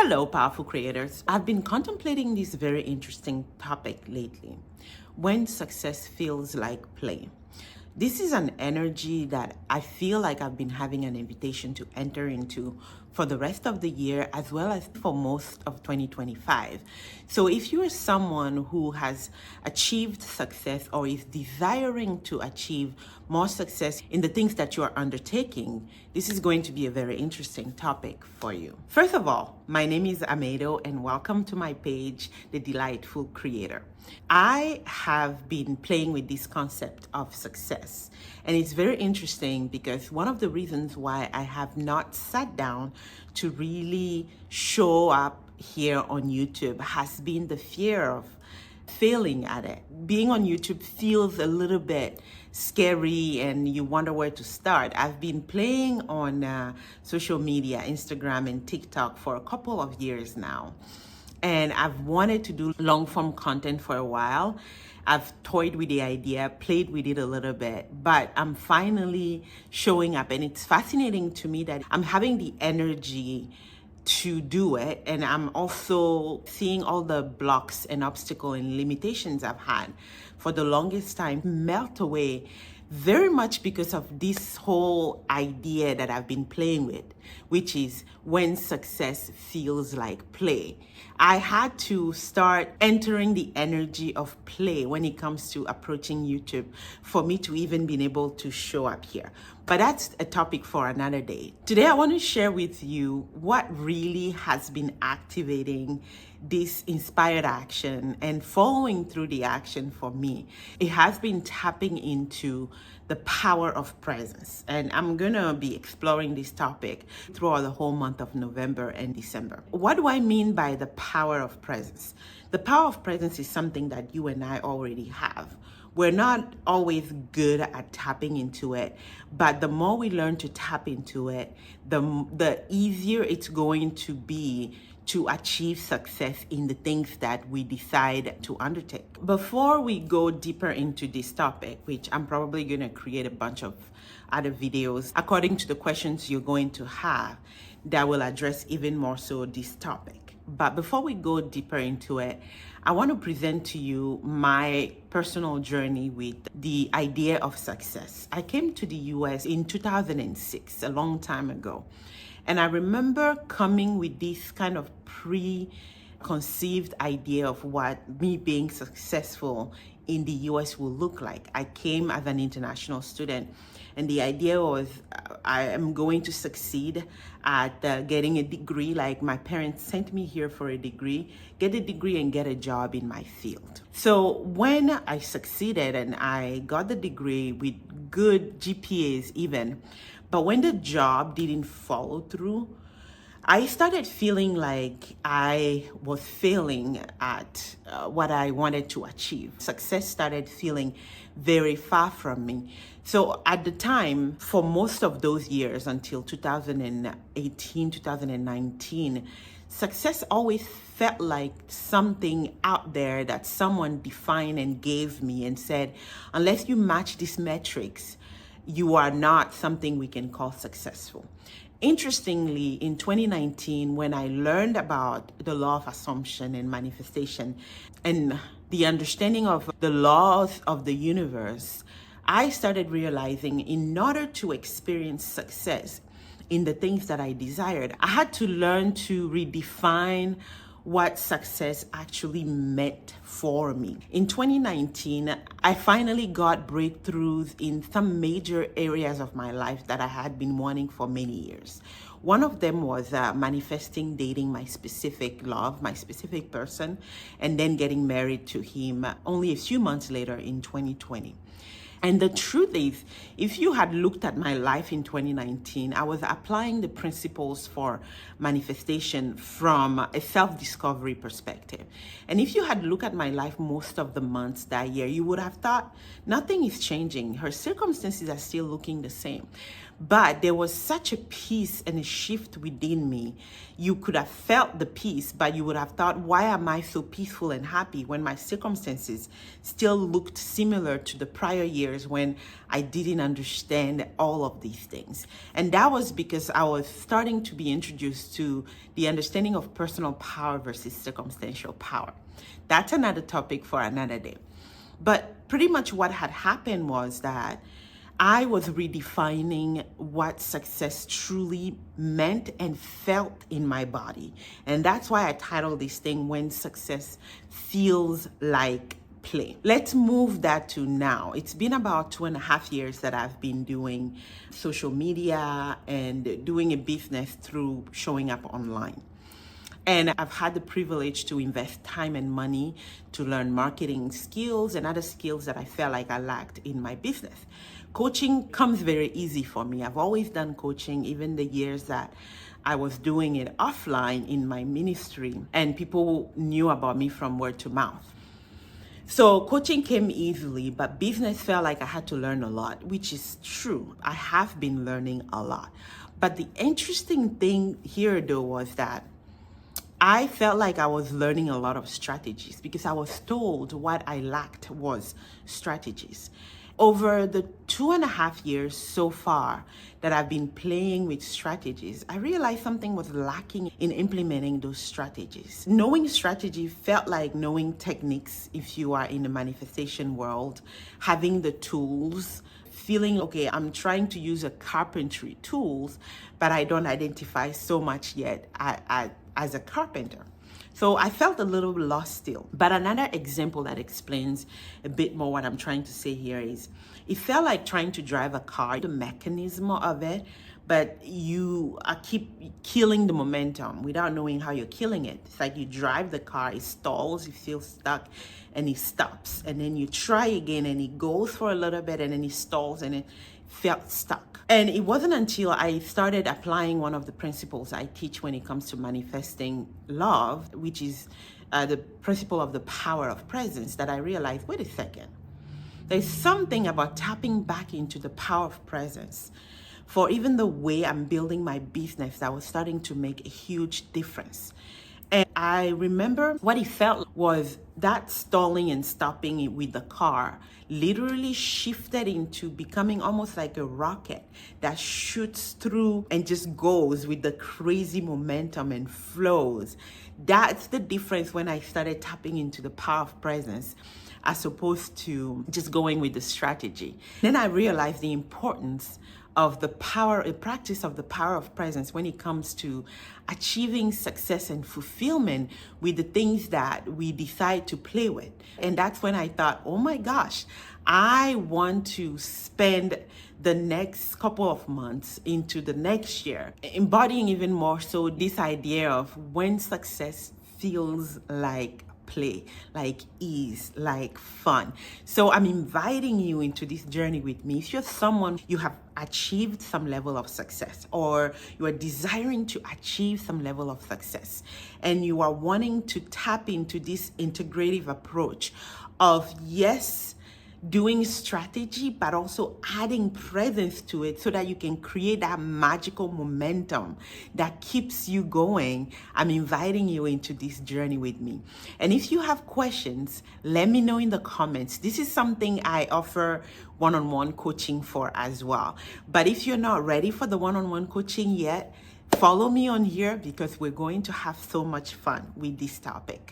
Hello, powerful creators. I've been contemplating this very interesting topic lately: when success feels like play. This is an energy that I feel like I've been having an invitation to enter into for the rest of the year as well as for most of 2025. So if you are someone who has achieved success or is desiring to achieve more success in the things that you are undertaking, this is going to be a very interesting topic for you. First of all, my name is Amedo and welcome to my page, The Delightful Creator. I have been playing with this concept of success, and it's very interesting because one of the reasons why I have not sat down to really show up here on YouTube has been the fear of failing at it. Being on YouTube feels a little bit scary and you wonder where to start. I've been playing on social media, Instagram and TikTok for a couple of years now. And I've wanted to do long form content for a while. I've toyed with the idea, played with it a little bit, but I'm finally showing up. And it's fascinating to me that I'm having the energy to do it. And I'm also seeing all the blocks and obstacles and limitations I've had for the longest time melt away, very much because of this whole idea that I've been playing with, which is when success feels like play. I had to start entering the energy of play when it comes to approaching YouTube for me to even be able to show up here. But that's a topic for another day. Today, I want to share with you what really has been activating this inspired action and following through the action for me. It has been tapping into the power of presence. And I'm gonna be exploring this topic throughout the whole month of November and December. What do I mean by the power of presence? The power of presence is something that you and I already have. We're not always good at tapping into it, but the more we learn to tap into it, the easier it's going to be to achieve success in the things that we decide to undertake. Before we go deeper into this topic, which I'm probably going to create a bunch of other videos according to the questions you're going to have that will address even more so this topic. But before we go deeper into it, I want to present to you my personal journey with the idea of success. I came to the US in 2006, a long time ago. And I remember coming with this kind of preconceived idea of what me being successful in the US will look like. I came as an international student, and the idea was I am going to succeed at getting a degree. Like my parents sent me here for a degree, get a degree and get a job in my field. So when I succeeded and I got the degree with good GPAs even, but when the job didn't follow through, I started feeling like I was failing at what I wanted to achieve. Success started feeling very far from me. So at the time, for most of those years until 2018, 2019, success always felt like something out there that someone defined and gave me and said, unless you match these metrics, you are not something we can call successful. Interestingly, in 2019, when I learned about the law of assumption and manifestation and the understanding of the laws of the universe, I started realizing in order to experience success in the things that I desired, I had to learn to redefine what success actually meant for me. In 2019, I finally got breakthroughs in some major areas of my life that I had been wanting for many years. One of them was manifesting dating my specific love, my specific person, and then getting married to him only a few months later in 2020. And the truth is, if you had looked at my life in 2019, I was applying the principles for manifestation from a self-discovery perspective. And if you had looked at my life most of the months that year, you would have thought nothing is changing. Her circumstances are still looking the same. But there was such a peace and a shift within me. You could have felt the peace, but you would have thought, why am I so peaceful and happy when my circumstances still looked similar to the prior years when I didn't understand all of these things? And that was because I was starting to be introduced to the understanding of personal power versus circumstantial power. That's another topic for another day. But pretty much what had happened was that I was redefining what success truly meant and felt in my body. And that's why I titled this thing, When Success Feels Like Play. Let's move that to now. It's been about 2.5 years that I've been doing social media and doing a business through showing up online. And I've had the privilege to invest time and money to learn marketing skills and other skills that I felt like I lacked in my business. Coaching comes very easy for me. I've always done coaching, even the years that I was doing it offline in my ministry, and people knew about me from word to mouth. So coaching came easily, but business felt like I had to learn a lot, which is true. I have been learning a lot. But the interesting thing here, though, was that I felt like I was learning a lot of strategies because I was told what I lacked was strategies. Over the 2.5 years so far that I've been playing with strategies, I realized something was lacking in implementing those strategies. Knowing strategy felt like knowing techniques if you are in the manifestation world, having the tools, feeling, okay, I'm trying to use a carpentry tools, but I don't identify so much yet as a carpenter. So I felt a little lost still. But another example that explains a bit more what I'm trying to say here is, it felt like trying to drive a car, the mechanism of it, but you keep killing the momentum without knowing how you're killing it. It's like you drive the car, it stalls, you feel stuck, and it stops. And then you try again, and it goes for a little bit, and then it stalls, and it felt stuck. And it wasn't until I started applying one of the principles I teach when it comes to manifesting love, which is the principle of the power of presence, that I realized, wait a second, there's something about tapping back into the power of presence for even the way I'm building my business that was starting to make a huge difference. And I remember what it felt was that stalling and stopping with the car literally shifted into becoming almost like a rocket that shoots through and just goes with the crazy momentum and flows. That's the difference when I started tapping into the power of presence as opposed to just going with the strategy. Then I realized the importance of the practice of the power of presence when it comes to achieving success and fulfillment with the things that we decide to play with. And that's when I thought, oh my gosh, I want to spend the next couple of months into the next year, embodying even more so this idea of when success feels like play, like ease, like fun. So I'm inviting you into this journey with me. If you're someone, you have achieved some level of success, or you are desiring to achieve some level of success, and you are wanting to tap into this integrative approach of, yes, doing strategy, but also adding presence to it so that you can create that magical momentum that keeps you going, I'm inviting you into this journey with me. And if you have questions, let me know in the comments. This is something I offer one-on-one coaching for as well. But if you're not ready for the one-on-one coaching yet, follow me on here because we're going to have so much fun with this topic.